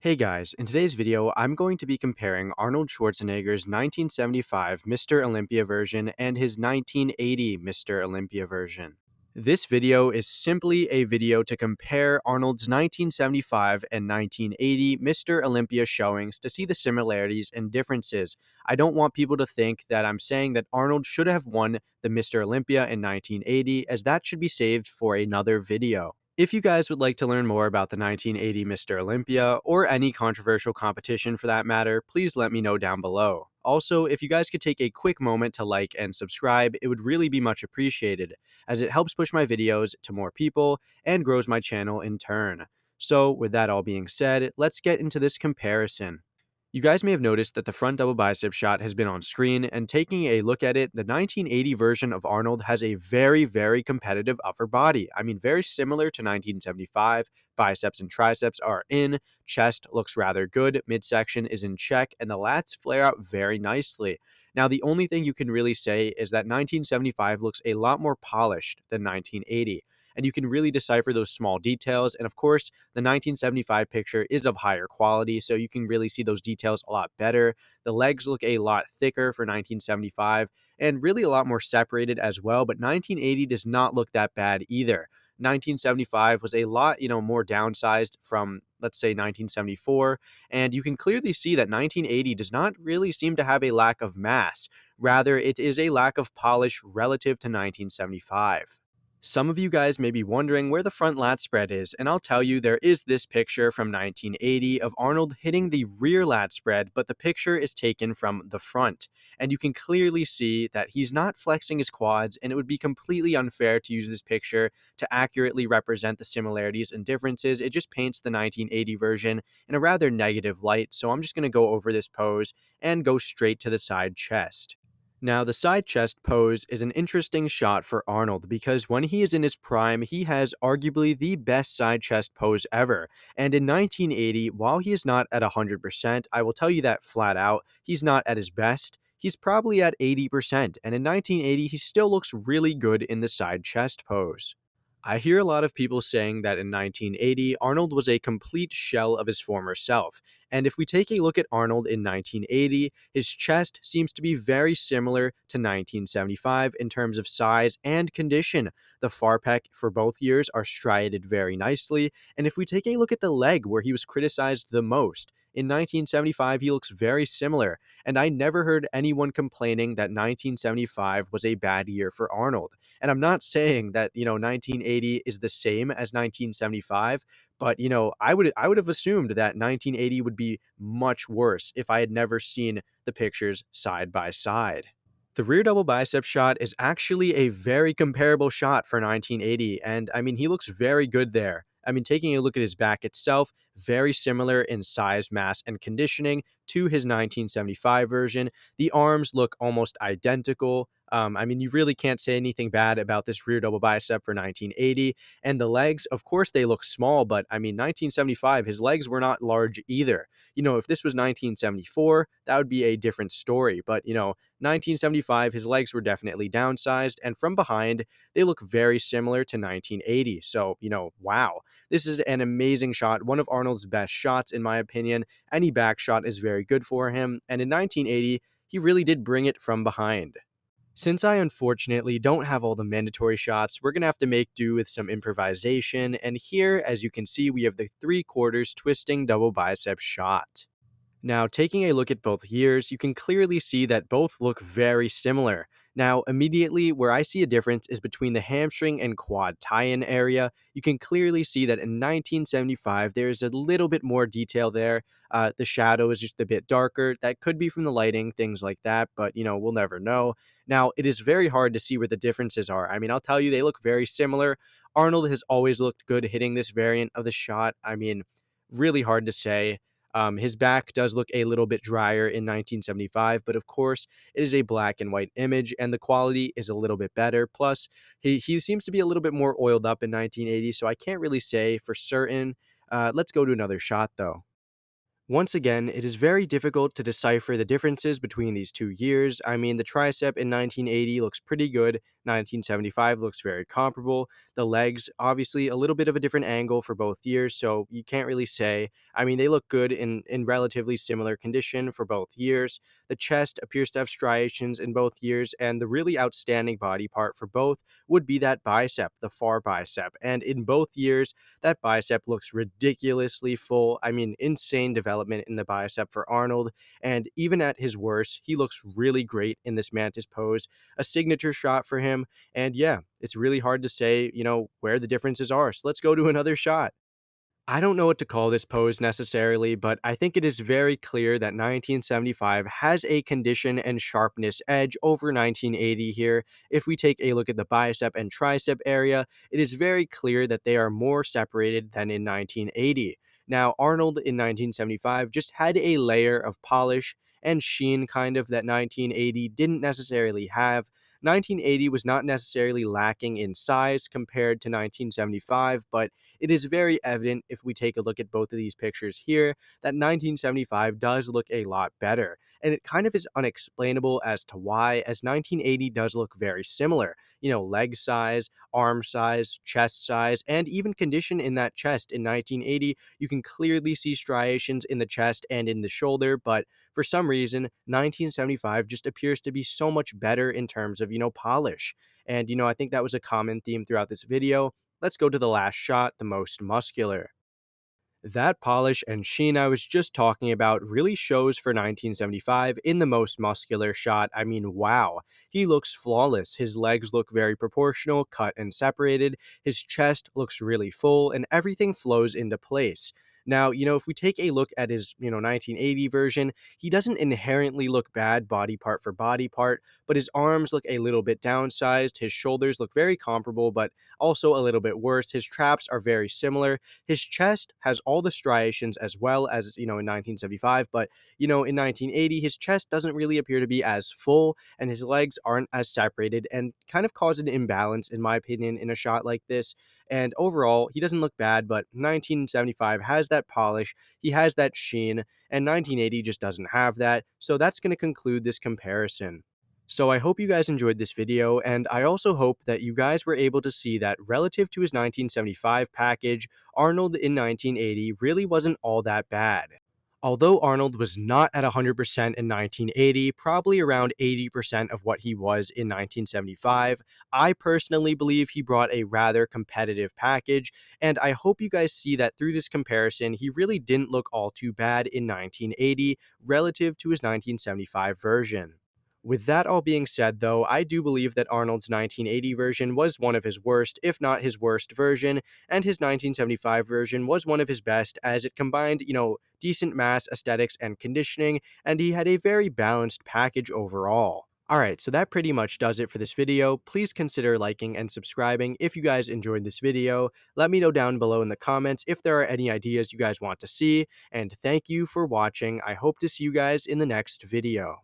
Hey guys, in today's video, I'm going to be comparing Arnold Schwarzenegger's 1975 Mr. Olympia version and his 1980 Mr. Olympia version. This video is simply a video to compare Arnold's 1975 and 1980 Mr. Olympia showings to see the similarities and differences. I don't want people to think that I'm saying that Arnold should have won the Mr. Olympia in 1980, as that should be saved for another video. If you guys would like to learn more about the 1980 Mr. Olympia, or any controversial competition for that matter, please let me know down below. Also, if you guys could take a quick moment to like and subscribe, it would really be much appreciated, as it helps push my videos to more people and grows my channel in turn. So, with that all being said, let's get into this comparison. You guys may have noticed that the front double bicep shot has been on screen, and taking a look at it, the 1980 version of Arnold has a very competitive upper body. I mean, very similar to 1975. Biceps and triceps are in, chest looks rather good, midsection is in check, and the lats flare out very nicely. Now, the only thing you can really say is that 1975 looks a lot more polished than 1980. And you can really decipher those small details. And of course, the 1975 picture is of higher quality, so you can really see those details a lot better. The legs look a lot thicker for 1975 and really a lot more separated as well, but 1980 does not look that bad either. 1975 was a lot, more downsized from, let's say, 1974, and you can clearly see that 1980 does not really seem to have a lack of mass. Rather, it is a lack of polish relative to 1975. Some of you guys may be wondering where the front lat spread is, and I'll tell you there is this picture from 1980 of Arnold hitting the rear lat spread, but the picture is taken from the front. And you can clearly see that he's not flexing his quads, and it would be completely unfair to use this picture to accurately represent the similarities and differences. It just paints the 1980 version in a rather negative light, so I'm just going to go over this pose and go straight to the side chest. Now, the side chest pose is an interesting shot for Arnold because when he is in his prime, he has arguably the best side chest pose ever. And in 1980, while he is not at 100%, I will tell you that flat out, he's not at his best. He's probably at 80%, and in 1980, he still looks really good in the side chest pose. I hear a lot of people saying that in 1980, Arnold was a complete shell of his former self. And if we take a look at Arnold in 1980, his chest seems to be very similar to 1975 in terms of size and condition. The far pec for both years are striated very nicely. And if we take a look at the leg where he was criticized the most, in 1975, he looks very similar. And I never heard anyone complaining that 1975 was a bad year for Arnold. And I'm not saying that, 1980 is the same as 1975, but, I would have assumed that 1980 would be much worse if I had never seen the pictures side by side. The rear double bicep shot is actually a very comparable shot for 1980, and I mean, he looks very good there. I mean, taking a look at his back itself, very similar in size, mass, and conditioning to his 1975 version. The arms look almost identical. I mean, you really can't say anything bad about this rear double bicep for 1980. And the legs, of course, they look small, but I mean, 1975, his legs were not large either. If this was 1974, that would be a different story. But, 1975, his legs were definitely downsized. And from behind, they look very similar to 1980. So, wow. This is an amazing shot, one of Arnold's best shots, in my opinion. Any back shot is very good for him. And in 1980, he really did bring it from behind. Since I unfortunately don't have all the mandatory shots, we're going to have to make do with some improvisation, and here, as you can see, we have the 3/4 twisting double bicep shot. Now, taking a look at both years, you can clearly see that both look very similar. Now, immediately, where I see a difference is between the hamstring and quad tie-in area. You can clearly see that in 1975, there is a little bit more detail there. The shadow is just a bit darker. That could be from the lighting, things like that, but, we'll never know. Now, it is very hard to see where the differences are. I mean, I'll tell you, they look very similar. Arnold has always looked good hitting this variant of the shot. I mean, really hard to say. His back does look a little bit drier in 1975, but of course, it is a black and white image, and the quality is a little bit better. Plus, he seems to be a little bit more oiled up in 1980, so I can't really say for certain. Let's go to another shot, though. Once again, it is very difficult to decipher the differences between these 2 years. I mean, the tricep in 1980 looks pretty good, 1975 looks very comparable. The legs, obviously, a little bit of a different angle for both years, so you can't really say. I mean, they look good in relatively similar condition for both years. The chest appears to have striations in both years, and the really outstanding body part for both would be that bicep, the far bicep. And in both years, that bicep looks ridiculously full. I mean, insane development in the bicep for Arnold. And even at his worst, he looks really great in this mantis pose. A signature shot for him. And yeah, it's really hard to say, where the differences are. So let's go to another shot. I don't know what to call this pose necessarily, but I think it is very clear that 1975 has a condition and sharpness edge over 1980 here. If we take a look at the bicep and tricep area, it is very clear that they are more separated than in 1980. Now, Arnold in 1975 just had a layer of polish and sheen kind of that 1980 didn't necessarily have. 1980 was not necessarily lacking in size compared to 1975, but it is very evident if we take a look at both of these pictures here that 1975 does look a lot better. And it kind of is unexplainable as to why, as 1980 does look very similar. Leg size, arm size, chest size, and even condition in that chest. In 1980, you can clearly see striations in the chest and in the shoulder, but for some reason, 1975 just appears to be so much better in terms of, polish. And, I think that was a common theme throughout this video. Let's go to the last shot, the most muscular. That polish and sheen I was just talking about really shows for 1975 in the most muscular shot. I mean, wow. He looks flawless. His legs look very proportional, cut and separated. His chest looks really full, and everything flows into place. Now, if we take a look at his, 1980 version, he doesn't inherently look bad body part for body part, but his arms look a little bit downsized. His shoulders look very comparable, but also a little bit worse. His traps are very similar. His chest has all the striations as well as, in 1975, but, in 1980, his chest doesn't really appear to be as full and his legs aren't as separated and kind of cause an imbalance, in my opinion, in a shot like this. And overall, he doesn't look bad, but 1975 has that polish, he has that sheen, and 1980 just doesn't have that. So that's going to conclude this comparison. So I hope you guys enjoyed this video, and I also hope that you guys were able to see that relative to his 1975 package, Arnold in 1980 really wasn't all that bad. Although Arnold was not at 100% in 1980, probably around 80% of what he was in 1975, I personally believe he brought a rather competitive package, and I hope you guys see that through this comparison, he really didn't look all too bad in 1980 relative to his 1975 version. With that all being said, though, I do believe that Arnold's 1980 version was one of his worst, if not his worst version, and his 1975 version was one of his best as it combined, decent mass, aesthetics, and conditioning, and he had a very balanced package overall. Alright, so that pretty much does it for this video. Please consider liking and subscribing if you guys enjoyed this video. Let me know down below in the comments if there are any ideas you guys want to see, and thank you for watching. I hope to see you guys in the next video.